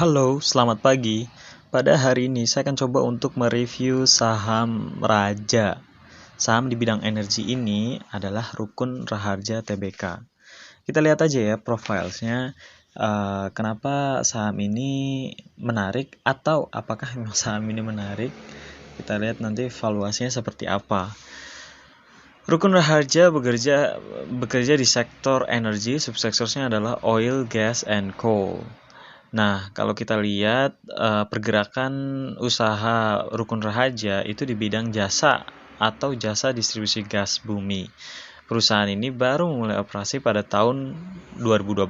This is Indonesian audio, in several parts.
Halo, selamat pagi. Pada hari ini saya akan coba untuk mereview saham Raja. Saham di bidang energi ini adalah Rukun Raharja Tbk. Kita lihat aja ya profilnya. Kenapa saham ini menarik atau apakah memang saham ini menarik? Kita lihat nanti valuasinya seperti apa. Rukun Raharja bekerja di sektor energi, subsektornya adalah oil, gas, and coal. Nah, kalau kita lihat pergerakan usaha Rukun Raharja itu di bidang jasa atau jasa distribusi gas bumi. Perusahaan ini baru mulai operasi pada tahun 2012,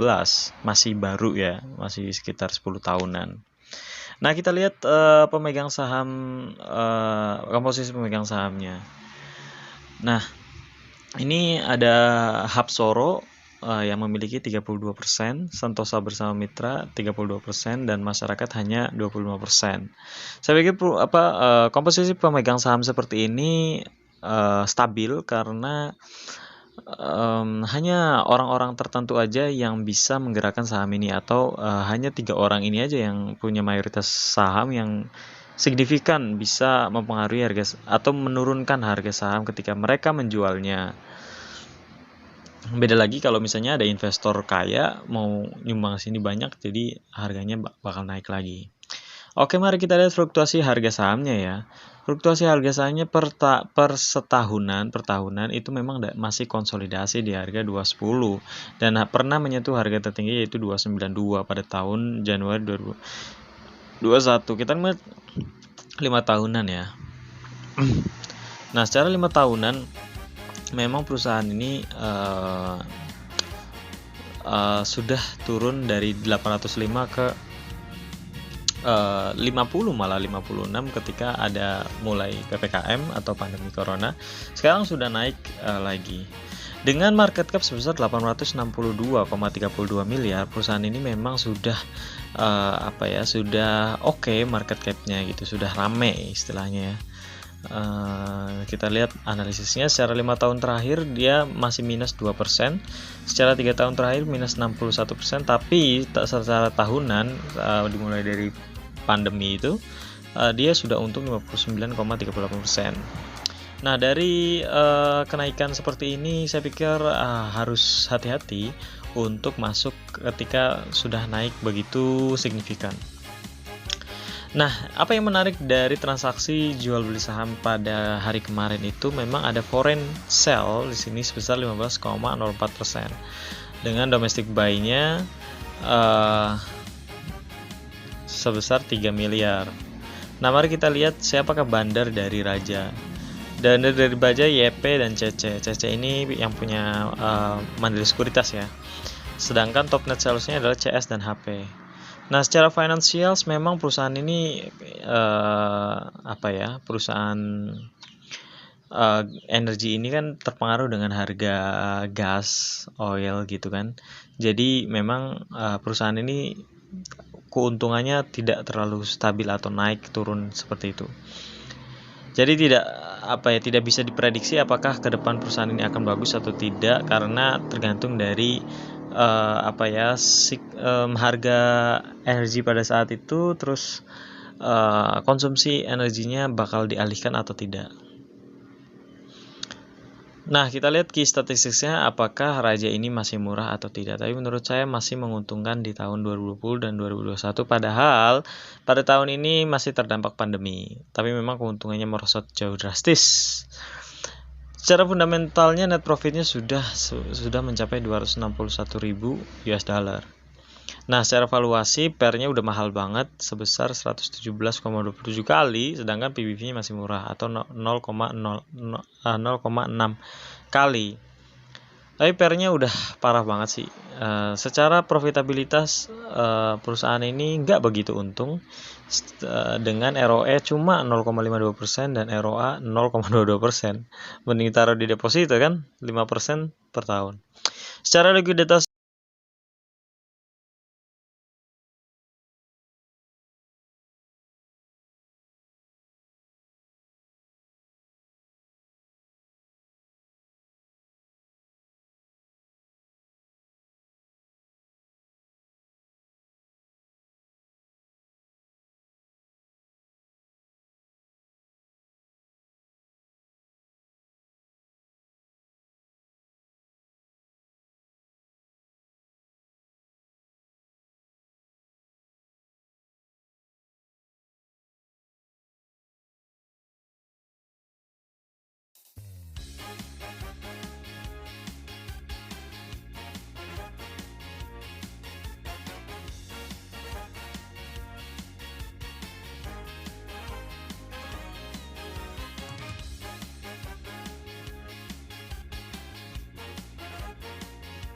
masih baru ya, masih sekitar 10 tahunan. Nah, kita lihat pemegang saham, komposisi pemegang sahamnya. Nah, ini ada Hapsoro yang memiliki 32%, Sentosa Bersama Mitra 32%, dan masyarakat hanya 25%. Saya pikir komposisi pemegang saham seperti ini stabil karena hanya orang-orang tertentu aja yang bisa menggerakkan saham ini, atau hanya 3 orang ini aja yang punya mayoritas saham yang signifikan bisa mempengaruhi harga atau menurunkan harga saham ketika mereka menjualnya. Beda lagi kalau misalnya ada investor kaya mau nyumbang sini banyak, jadi harganya bakal naik lagi. Oke, mari kita lihat fluktuasi harga sahamnya ya. Fluktuasi harga sahamnya per tahunan itu memang masih konsolidasi di harga 210 dan pernah menyentuh harga tertinggi yaitu 292 pada tahun Januari 2021. Kita lihat 5 tahunan ya. Nah, secara 5 tahunan memang perusahaan ini sudah turun dari 805 ke 50, malah 56 ketika ada mulai PPKM atau pandemi Corona. Sekarang sudah naik lagi. Dengan market cap sebesar 862,32 miliar, perusahaan ini memang sudah sudah oke market capnya gitu, sudah rame istilahnya ya. Kita lihat analisisnya secara 5 tahun terakhir dia masih minus 2%, secara 3 tahun terakhir minus 61%, tapi secara tahunan dimulai dari pandemi itu dia sudah untung 59,38%. Nah, dari kenaikan seperti ini saya pikir harus hati-hati untuk masuk ketika sudah naik begitu signifikan. Nah, apa yang menarik dari transaksi jual beli saham pada hari kemarin itu memang ada foreign sell di sini sebesar 15,04%, dengan domestic buy-nya sebesar 3 miliar. Nah, mari kita lihat siapakah bandar dari Raja. Bandar dari Raja YP dan CC. CC ini yang punya Mandiri Sekuritas ya. Sedangkan top net sales-nya adalah CS dan HP. Nah, secara finansial memang perusahaan ini perusahaan energi ini kan terpengaruh dengan harga gas, oil gitu kan. Jadi memang perusahaan ini keuntungannya tidak terlalu stabil atau naik turun seperti itu. Jadi tidak bisa diprediksi apakah ke depan perusahaan ini akan bagus atau tidak, karena tergantung dari harga energi pada saat itu, terus konsumsi energinya bakal dialihkan atau tidak. Nah, kita lihat key statistiknya apakah Raja ini masih murah atau tidak. Tapi menurut saya masih menguntungkan di tahun 2020 dan 2021, padahal pada tahun ini masih terdampak pandemi. Tapi memang keuntungannya merosot jauh drastis. Secara fundamentalnya net profitnya sudah mencapai 261.000 US dollar. Nah, secara valuasi PER-nya udah mahal banget sebesar 117,27 kali, sedangkan PBV-nya masih murah atau 0,6 kali. Tapi PER-nya udah parah banget sih. Secara profitabilitas perusahaan ini nggak begitu untung, dengan ROE cuma 0,52% dan ROA 0,22%. Mending taruh di deposito kan, 5% per tahun. Secara likuiditas